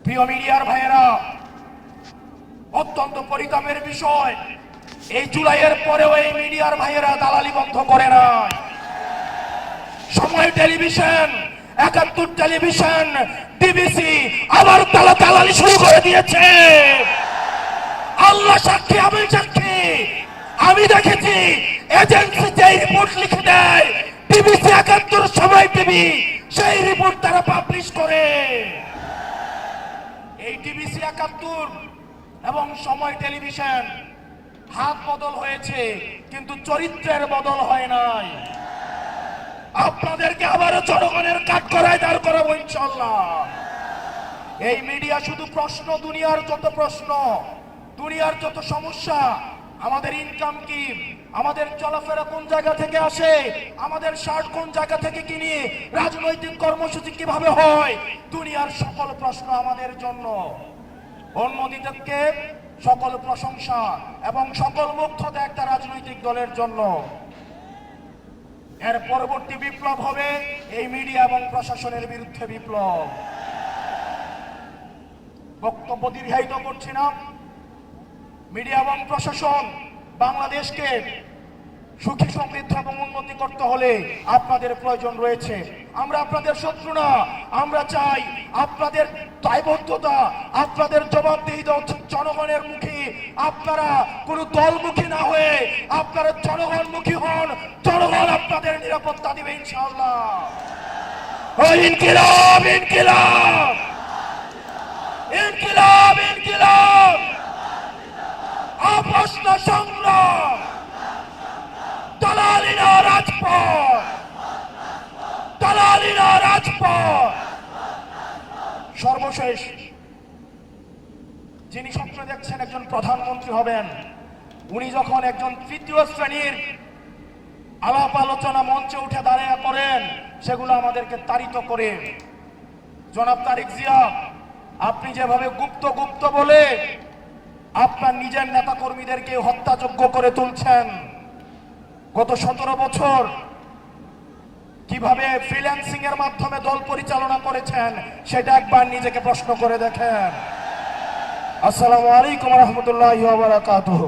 প্রিয় মিডিয়ার ভাইয়েরা, অত্যন্ত পরিতাপের বিষয়, এই জুলাইয়ের পরেও এই মিডিয়ার ভাইয়েরা দালালি বন্ধ করে নাই। সময় টেলিভিশন, ৭১ টেলিভিশন, ডিবিসি আবার দালালি শুরু করে দিয়েছে। আল্লাহ সাক্ষী, আমি সাক্ষী, আমি দেখেছি এজেন্সি যেই রিপোর্ট লিখে দেয়, ডিবিসি ৭১, সময় টিভি সেই রিপোর্ট তারা পাবলিশ করে। এই ডিবিসি ৭১ এবং সময় টেলিভিশন হাত বদল হয়েছে, কিন্তু চরিত্রের বদল হয় নাই। আপনাদেরকে আবারও জনগণের কাঠগড়ায় দাঁড় করাবো ইনশাআল্লাহ। এই মিডিয়া শুধু প্রশ্ন, দুনিয়ার যত প্রশ্ন, দুনিয়ার যত সমস্যা, আমাদের ইনকাম কি, আমাদের চলাফেরা কোন জায়গা থেকে আসে, আমাদের শার্ট কোন জায়গা থেকে কিনি, রাজনৈতিক কর্মসূচি কিভাবে হয়, দুনিয়ার সকল প্রশ্ন আমাদের জন্য। অন্যদিকে সকল প্রশংসা এবং সকল মুগ্ধতা একটা রাজনৈতিক দলের জন্য। এর পরবর্তী বিপ্লব হবে এই মিডিয়া এবং প্রশাসনের বিরুদ্ধে বিপ্লব। বক্তব্য দীর্ঘায়িত করছি না। মিডিয়া এবং প্রশাসন বাংলাদেশকে সুখী, সমৃদ্ধ এবং উন্নতি করতে হলে আপনাদের প্রয়োজন রয়েছে। আমরা আপনাদের শত্রু না, আমরা চাই আপনাদের দায়বদ্ধতা, আপনাদের জবাবদিহিতা জনগণের মুখী। আপনারা কোনো দলমুখী না হয়ে আপনারা জনগণমুখী হন, জনগণ আপনাদের নিরাপত্তা দিবে ইনশাআল্লাহ। ইনকিলাব, ইনকিলাব, ইনকিলাব, ইনকিলাব, আপোষ না সংগ্রাম, দালালি না রাজপথ, দালালি না রাজপথ। সর্বশেষ, যিনি স্বপ্ন দেখছেন একজন প্রধানমন্ত্রী হবেন, উনি যখন একজন তৃতীয় শ্রেণীর আলাপ আলোচনা মঞ্চে উঠে দাঁড়িয়ে করেন, সেগুলো আমাদেরকে তাড়িত করে। জনাব তারেক জিয়া, আপনি যেভাবে গুপ্ত গুপ্ত বলে আপনার নিজের নেতা কর্মীদেরকে হত্যাযোগ্য করে তুলছেন, গত 17 বছর কিভাবে ফ্রিল্যান্সিং এর মাধ্যমে দল পরিচালনা করেছেন, সেটা একবার নিজেকে প্রশ্ন করে দেখেন। আসসালামু আলাইকুম ওয়া রাহমাতুল্লাহি ওয়া বারাকাতুহু।